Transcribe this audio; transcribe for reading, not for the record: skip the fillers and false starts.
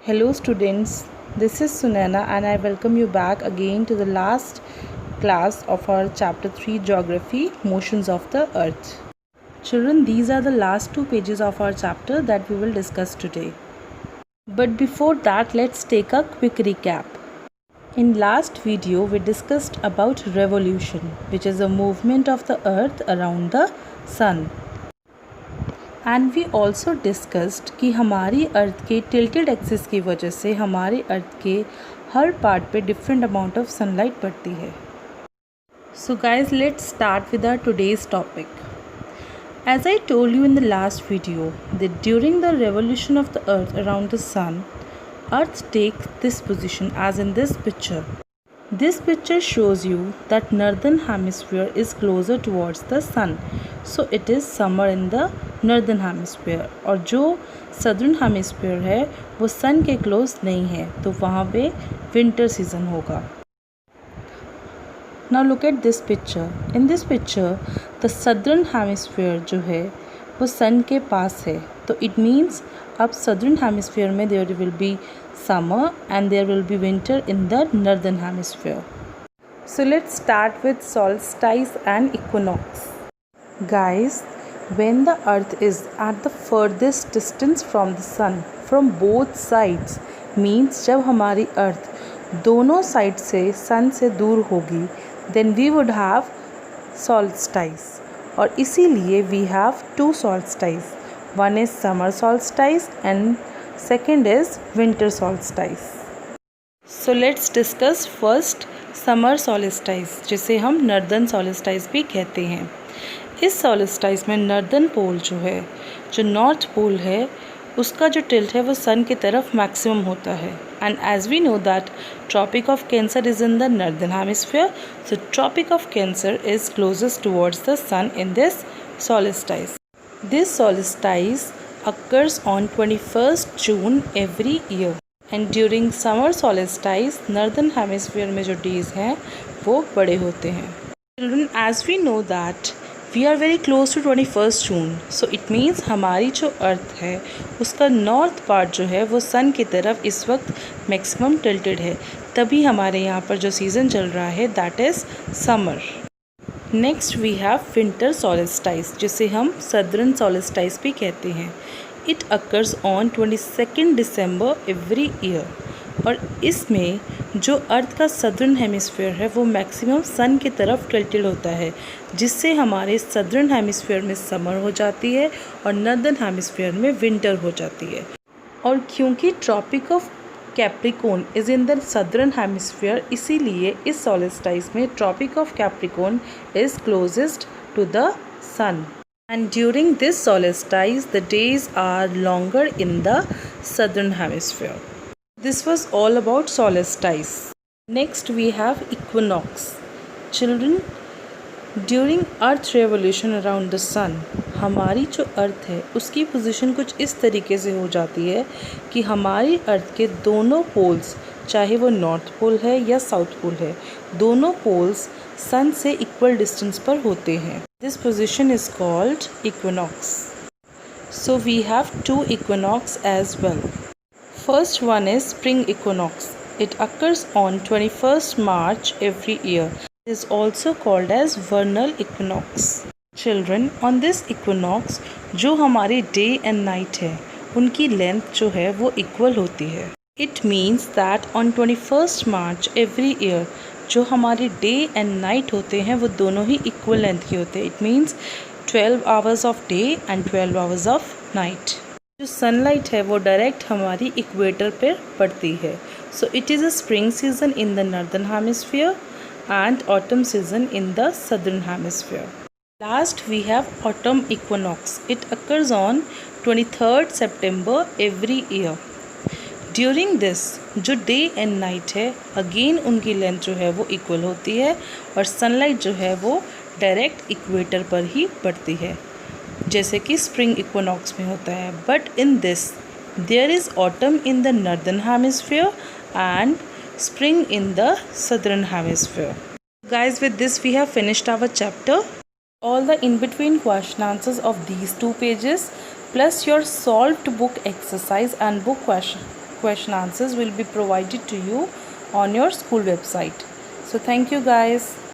Hello students, this is Sunaina and I welcome you back again to the last class of our chapter 3 Geography, Motions of the Earth. Children, these are the last two pages of our chapter that we will discuss today. But before that, let's take a quick recap. In last video, we discussed about revolution, which is the movement of the earth around the sun. And we also discussed कि हमारी अर्थ के tilted axis की वजह से हमारे earth के हर part पे डिफरेंट अमाउंट ऑफ सनलाइट पड़ती है. So guys let's start with our today's topic. As I told you in the last video that during the revolution of the earth around the sun, earth takes this position as in this picture. This picture shows you that northern hemisphere is closer towards the sun, so it is summer in the northern hemisphere. और जो southern hemisphere है वो sun के close नहीं है, तो वहाँ पे winter season होगा. Now look at this picture. In this picture, the southern hemisphere जो है वो sun के पास है, तो it means अब southern hemisphere में there will be summer and there will be winter in the northern hemisphere. So let's start with solstice and equinox. Guys, when the earth is at the furthest distance from the sun from both sides, means जब हमारी अर्थ दोनों side से सन से दूर होगी, then we would have solstice. और इसीलिए we have two solstice. One is summer solstice and second is winter solstice. So let's discuss first summer solstice, जिसे हम northern solstice भी कहते हैं. इस solstice में northern pole जो है, जो north pole है, उसका जो tilt है वो sun की तरफ maximum होता है. And as we know that Tropic of Cancer is in the northern hemisphere, so Tropic of Cancer is closest towards the sun in this solstice. This solstice occurs on 21st June every year. And during summer solstice, northern hemisphere में जो days हैं वो बड़े होते हैं. Children, as we know that we are very close to 21st June, so it means हमारी जो अर्थ है उसका नॉर्थ पार्ट जो है वो सन की तरफ इस वक्त मैक्सिमम टिल्टेड है, तभी हमारे यहाँ पर जो सीज़न चल रहा है that is summer. Next we have winter solstice, जिसे हम सदर्न सॉलिस्टाइस भी कहते हैं. It occurs on 22 December every year. और इसमें जो अर्थ का सदर्न हेमिस्फीयर है वो मैक्सिमम सन की तरफ टिल्टेड होता है, जिससे हमारे सदर्न हेमिस्फीयर में समर हो जाती है और नॉर्दर्न हेमिस्फीयर में विंटर हो जाती है. और क्योंकि Tropic of Capricorn is in the southern hemisphere, इसीलिए इस सॉलिस्टाइस में Tropic of Capricorn is closest to the sun. And during this solstice, the days are longer in the southern hemisphere. This was all about solstice. Next we have equinox. Children, during earth revolution around the sun, हमारी जो अर्थ है उसकी position कुछ इस तरीके से हो जाती है कि हमारी अर्थ के दोनों पोल्स, चाहे वो नॉर्थ पोल है या साउथ पोल है, दोनों पोल्स सन से इक्वल डिस्टेंस पर होते हैं. This position is called equinox. So we have two equinox as well. First one is spring equinox. It occurs on 21st March every year. It is also called as vernal equinox. Children, on this equinox जो हमारी day and night है उनकी length जो है वो equal होती है. It means that on 21st March every year जो हमारे डे एंड नाइट होते हैं वो दोनों ही इक्वल लेंथ के होते हैं. It means 12 hours of day and 12 hours of night. जो सनलाइट है वो डायरेक्ट हमारी इक्वेटर पर पड़ती है. So it is a spring season in the northern hemisphere and autumn season in the southern hemisphere. Last we have autumn equinox. It occurs on 23rd September every year. During this जो day and night है again उनकी length जो है वो equal होती है और sunlight जो है वो डायरेक्ट इक्वेटर पर ही पड़ती है, जैसे कि स्प्रिंग इक्विनॉक्स में होता है. But in this there is autumn in the northern hemisphere and spring in the southern hemisphere. Guys, with this we have finished our chapter. All the in-between question answers of these two pages plus your solved book exercise and book question question answers will be provided to you on your school website. So thank you guys.